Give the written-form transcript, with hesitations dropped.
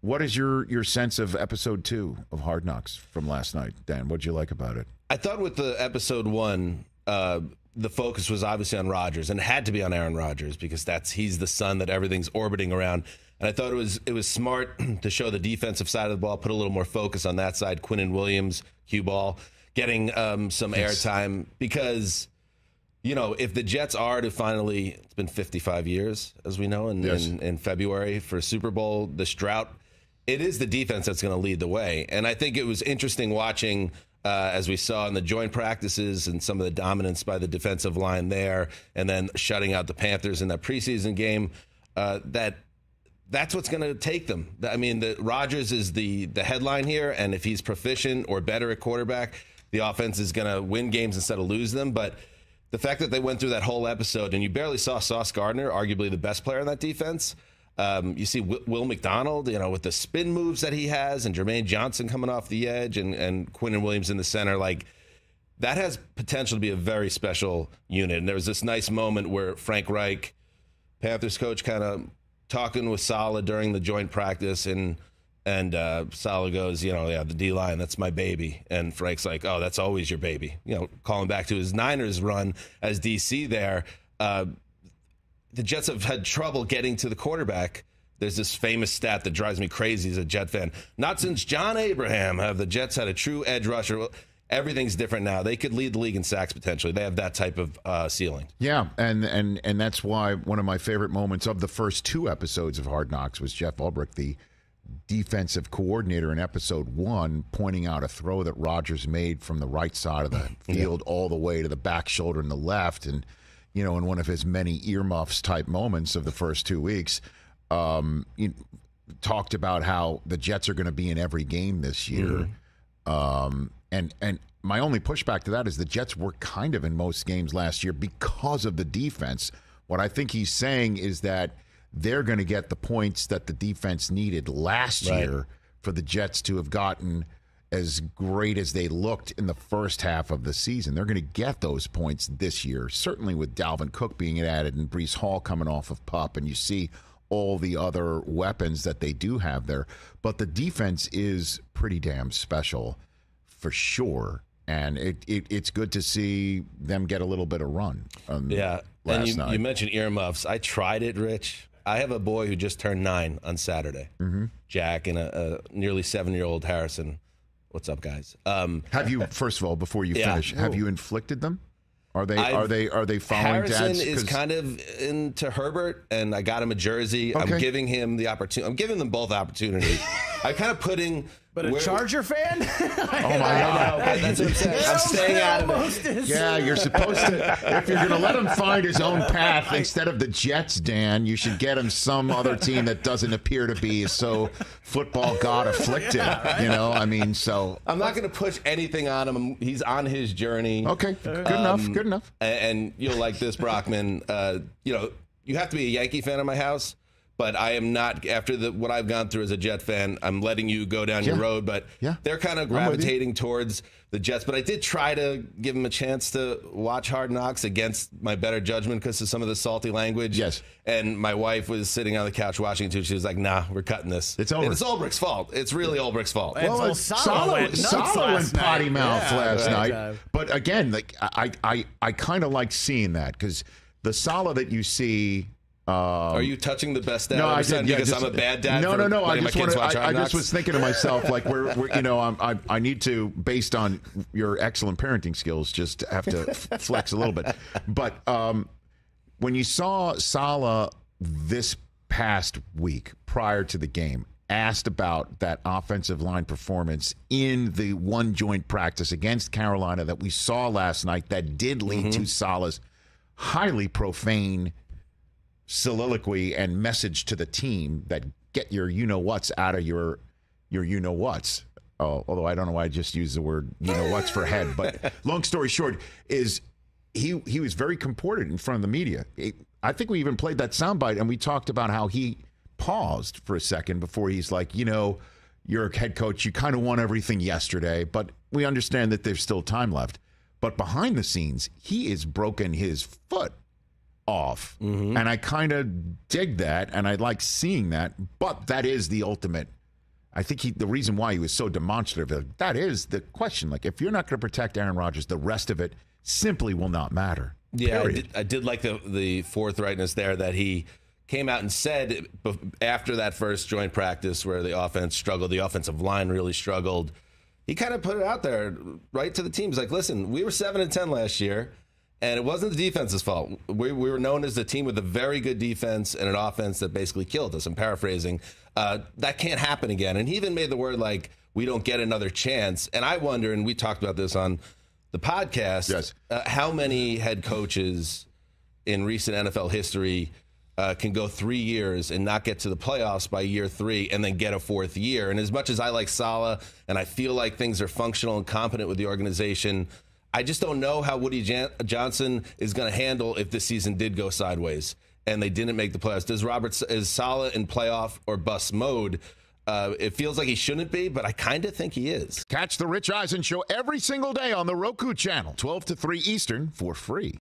What is your sense of episode 2 of Hard Knocks from last night, Dan? What'd you like about it? I thought with the episode 1, the focus was obviously on Rodgers, and it had to be on Aaron Rodgers because he's the sun that everything's orbiting around. And I thought it was smart to show the defensive side of the ball, put a little more focus on that side. Quinnen Williams, cue ball, getting some airtime because, if the Jets are to finally, it's been 55 years, as we know, in February for Super Bowl, this drought, it is the defense that's going to lead the way. And I think it was interesting watching, as we saw in the joint practices and some of the dominance by the defensive line there, and then shutting out the Panthers in that preseason game, that's what's going to take them. I mean, Rodgers is the headline here, and if he's proficient or better at quarterback, the offense is going to win games instead of lose them. But the fact that they went through that whole episode, and you barely saw Sauce Gardner, arguably the best player in that defense. You see Will McDonald, with the spin moves that he has, and Jermaine Johnson coming off the edge, and Quinnen Williams in the center. Like, that has potential to be a very special unit. And there was this nice moment where Frank Reich, Panthers coach, kind of talking with Saleh during the joint practice, and Saleh goes, the D-line, that's my baby. And Frank's like, oh, that's always your baby. Calling back to his Niners run as DC there. The Jets have had trouble getting to the quarterback. There's this famous stat that drives me crazy as a Jet fan. Not since John Abraham have the Jets had a true edge rusher. Everything's different now. They could lead the league in sacks potentially. They have that type of ceiling. Yeah, and that's why one of my favorite moments of the first 2 episodes of Hard Knocks was Jeff Ulbrich, the defensive coordinator in episode 1, pointing out a throw that Rodgers made from the right side of the field all the way to the back shoulder in the left. And, in one of his many earmuffs type moments of the first 2 weeks, he talked about how the Jets are going to be in every game this year. And my only pushback to that is the Jets were kind of in most games last year because of the defense. What I think he's saying is that they're going to get the points that the defense needed last year for the Jets to have gotten as great as they looked in the first half of the season. They're going to get those points this year, certainly with Dalvin Cook being added and Breece Hall coming off of PUP, and you see all the other weapons that they do have there. But the defense is pretty damn special for sure. And it's good to see them get a little bit of run. Last night. You mentioned earmuffs. I tried it, Rich. I have a boy who just turned 9 on Saturday, Jack, and a nearly 7-year-old Harrison. What's up, guys? Have you, first of all, before you finish, have you inflicted them? Are they following Dad's? Harrison is kind of into Herbert, and I got him a jersey. Okay. I'm giving him the opportunity. I'm giving them both opportunities. I'm kind of putting. But a Charger fan? Oh my God! That's what I'm saying. I'm staying out of it. Yeah, you're supposed to. If you're going to let him find his own path instead of the Jets, Dan, you should get him some other team that doesn't appear to be so football god afflicted. So I'm not going to push anything on him. He's on his journey. Okay, good enough. Good enough. And you'll like this, Brockman. You have to be a Yankee fan in my house. But I am not, after what I've gone through as a Jet fan, I'm letting you go down your road. But they're kind of gravitating towards the Jets. But I did try to give them a chance to watch Hard Knocks against my better judgment because of some of the salty language. Yes. And my wife was sitting on the couch watching it too. She was like, nah, we're cutting this. It's over. And it's Ulbrich's fault. It's really Ulbrich's fault. Well, Saleh went potty mouth last night. But again, I kind of like seeing that because the Saleh that you see. Are you touching the best dad? No, I did. Because I'm a bad dad. No. I just was thinking to myself, like, I need to, based on your excellent parenting skills, just have to flex a little bit. But when you saw Saleh this past week prior to the game, asked about that offensive line performance in the one joint practice against Carolina that we saw last night, that did lead to Saleh's highly profane soliloquy and message to the team that get your you-know-whats out of your you-know-whats. Although I don't know why I just used the word you-know-whats for head. But long story short is he was very comported in front of the media. I think we even played that soundbite, and we talked about how he paused for a second before he's like, you're a head coach. You kind of won everything yesterday, but we understand that there's still time left. But behind the scenes, he is broken his foot off. And I kind of dig that, and I like seeing that, but that is the ultimate I think the reason why he was so demonstrative, that is the question. Like, if you're not going to protect Aaron Rodgers, the rest of it simply will not matter. Yeah, I did like the forthrightness there that he came out and said after that first joint practice where the offense struggled, the offensive line really struggled. He kind of put it out there right to the teams. Like, listen, we were 7-10 last year, and it wasn't the defense's fault. We were known as the team with a very good defense and an offense that basically killed us. I'm paraphrasing. That can't happen again. And he even made the word like, we don't get another chance. And I wonder, and we talked about this on the podcast, yes. How many head coaches in recent NFL history can go 3 years and not get to the playoffs by year 3 and then get a 4th year. And as much as I like Saleh and I feel like things are functional and competent with the organization, I just don't know how Woody Johnson is going to handle if this season did go sideways and they didn't make the playoffs. Is Saleh in playoff or bust mode? It feels like he shouldn't be, but I kind of think he is. Catch the Rich Eisen Show every single day on the Roku channel, 12 to 3 Eastern, for free.